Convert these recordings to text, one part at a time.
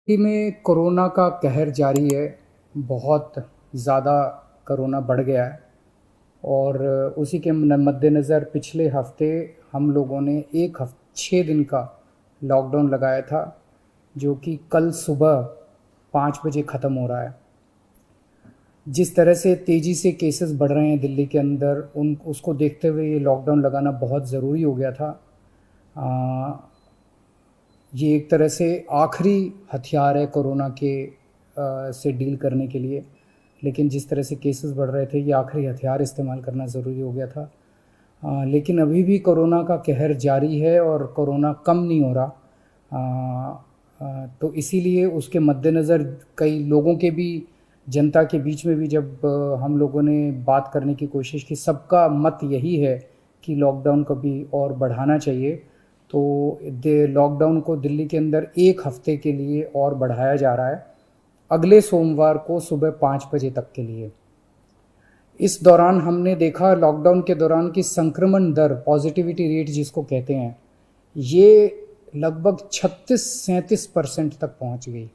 दिल्ली में कोरोना का कहर जारी है। बहुत ज़्यादा कोरोना बढ़ गया है और उसी के मद्देनज़र पिछले हफ़्ते हम लोगों ने 6 दिन का लॉकडाउन लगाया था, जो कि कल सुबह 5 बजे ख़त्म हो रहा है। जिस तरह से तेज़ी से केसेस बढ़ रहे हैं दिल्ली के अंदर, उन उसको देखते हुए ये लॉकडाउन लगाना बहुत ज़रूरी हो गया था। ये एक तरह से आखिरी हथियार है कोरोना के से डील करने के लिए, लेकिन जिस तरह से केसेस बढ़ रहे थे, ये आखिरी हथियार इस्तेमाल करना ज़रूरी हो गया था। लेकिन अभी भी कोरोना का कहर जारी है और कोरोना कम नहीं हो रहा। तो इसीलिए उसके मद्देनज़र कई लोगों के भी, जनता के बीच में भी जब हम लोगों ने बात करने की कोशिश की, सबका मत यही है कि लॉकडाउन को भी और बढ़ाना चाहिए। तो लॉकडाउन को दिल्ली के अंदर 1 हफ़्ते के लिए और बढ़ाया जा रहा है, अगले सोमवार को सुबह 5 बजे तक के लिए। इस दौरान हमने देखा, लॉकडाउन के दौरान, कि संक्रमण दर, पॉजिटिविटी रेट जिसको कहते हैं, ये लगभग 36-37% तक पहुंच गई।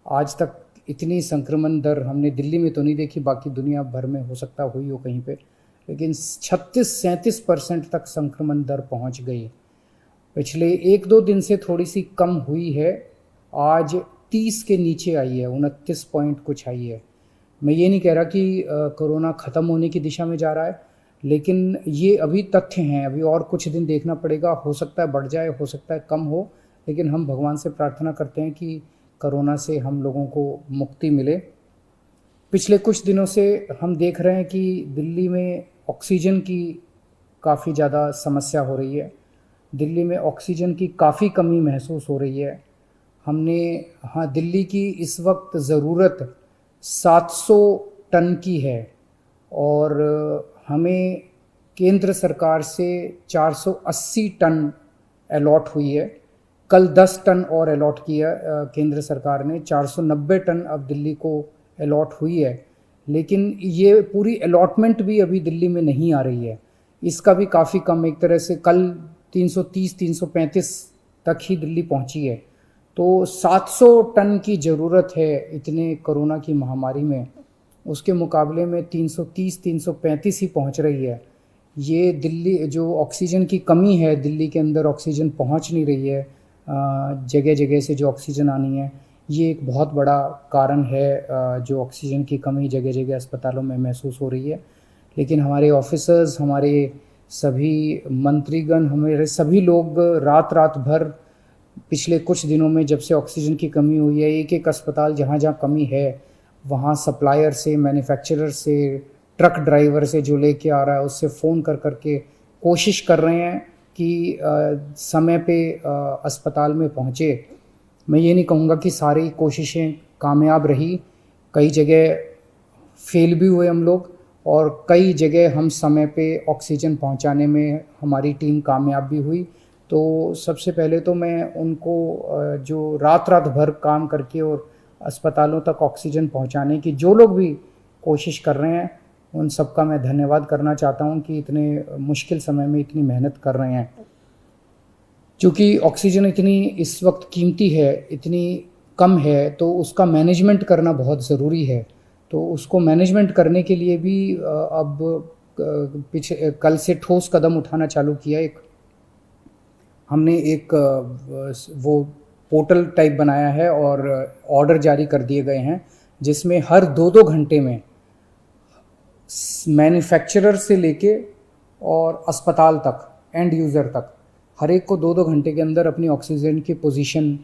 आज तक इतनी संक्रमण दर हमने दिल्ली में तो नहीं देखी, बाकी दुनिया भर में हो सकता हुई हो कहीं पे, लेकिन 36-37% तक संक्रमण दर पहुंच गई। पिछले 1-2 दिन से थोड़ी सी कम हुई है, आज 30 के नीचे आई है, 29 पॉइंट कुछ आई है। मैं ये नहीं कह रहा कि कोरोना ख़त्म होने की दिशा में जा रहा है, लेकिन ये अभी तथ्य हैं, अभी और कुछ दिन देखना पड़ेगा। हो सकता है बढ़ जाए, हो सकता है कम हो, लेकिन हम भगवान से प्रार्थना करते हैं कि कोरोना से हम लोगों को मुक्ति मिले। पिछले कुछ दिनों से हम देख रहे हैं कि दिल्ली में ऑक्सीजन की काफ़ी ज़्यादा समस्या हो रही है। दिल्ली में ऑक्सीजन की काफ़ी कमी महसूस हो रही है। दिल्ली की इस वक्त ज़रूरत 700 टन की है और हमें केंद्र सरकार से 480 टन अलॉट हुई है। कल 10 टन और अलॉट किया केंद्र सरकार ने, 490 टन अब दिल्ली को अलॉट हुई है। लेकिन ये पूरी अलॉटमेंट भी अभी दिल्ली में नहीं आ रही है, इसका भी काफ़ी कम, एक तरह से कल 330-335 तक ही दिल्ली पहुंची है। तो 700 टन की ज़रूरत है इतने कोरोना की महामारी में, उसके मुकाबले में 330-335 ही पहुंच रही है। ये दिल्ली, जो ऑक्सीजन की कमी है, दिल्ली के अंदर ऑक्सीजन पहुंच नहीं रही है, जगह जगह से जो ऑक्सीजन आनी है, ये एक बहुत बड़ा कारण है जो ऑक्सीजन की कमी जगह जगह अस्पतालों में महसूस हो रही है। लेकिन हमारे ऑफिसर्स, हमारे सभी मंत्रीगण, हमारे सभी लोग रात रात भर पिछले कुछ दिनों में, जब से ऑक्सीजन की कमी हुई है, एक एक अस्पताल जहाँ जहाँ कमी है, वहाँ सप्लायर से, मैन्युफैक्चरर से, ट्रक ड्राइवर से जो लेके आ रहा है, उससे फ़ोन कर करके कोशिश कर रहे हैं कि समय पे अस्पताल में पहुँचे। मैं ये नहीं कहूँगा कि सारी कोशिशें कामयाब रही, कई जगह फेल भी हुए हम लोग, और कई जगह हम समय पे ऑक्सीजन पहुंचाने में हमारी टीम कामयाब भी हुई। तो सबसे पहले तो मैं उनको, जो रात रात भर काम करके और अस्पतालों तक ऑक्सीजन पहुंचाने की जो लोग भी कोशिश कर रहे हैं, उन सबका मैं धन्यवाद करना चाहता हूं कि इतने मुश्किल समय में इतनी मेहनत कर रहे हैं। क्योंकि ऑक्सीजन इतनी इस वक्त कीमती है, इतनी कम है, तो उसका मैनेजमेंट करना बहुत ज़रूरी है। तो उसको मैनेजमेंट करने के लिए भी अब कल से ठोस कदम उठाना चालू किया। हमने एक वो पोर्टल टाइप बनाया है और ऑर्डर जारी कर दिए गए हैं, जिसमें हर 2-2 घंटे में मैन्युफैक्चरर से लेके और अस्पताल तक, एंड यूज़र तक, हर एक को 2-2 घंटे के अंदर अपनी ऑक्सीजन की पोजीशन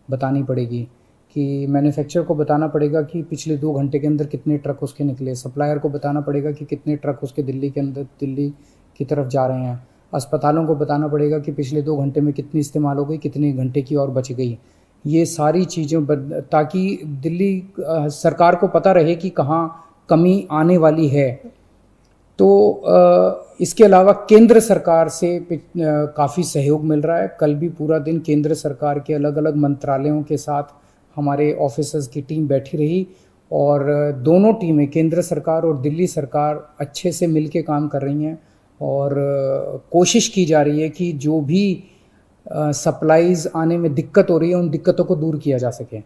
बतानी पड़ेगी। कि मैन्युफैक्चरर को बताना पड़ेगा कि पिछले 2 घंटे के अंदर कितने ट्रक उसके निकले, सप्लायर को बताना पड़ेगा कि कितने ट्रक उसके दिल्ली के अंदर, दिल्ली की तरफ जा रहे हैं, अस्पतालों को बताना पड़ेगा कि पिछले 2 घंटे में कितनी इस्तेमाल हो गई, कितने घंटे की और बच गई। ये सारी चीज़ें ताकि दिल्ली सरकार को पता रहे कि कहाँ कमी आने वाली है। तो इसके अलावा केंद्र सरकार से काफ़ी सहयोग मिल रहा है। कल भी पूरा दिन केंद्र सरकार के अलग अलग मंत्रालयों के साथ हमारे ऑफिसर्स की टीम बैठी रही, और दोनों टीमें, केंद्र सरकार और दिल्ली सरकार, अच्छे से मिलके काम कर रही हैं। और कोशिश की जा रही है कि जो भी सप्लाईज़ आने में दिक्कत हो रही है, उन दिक्कतों को दूर किया जा सके।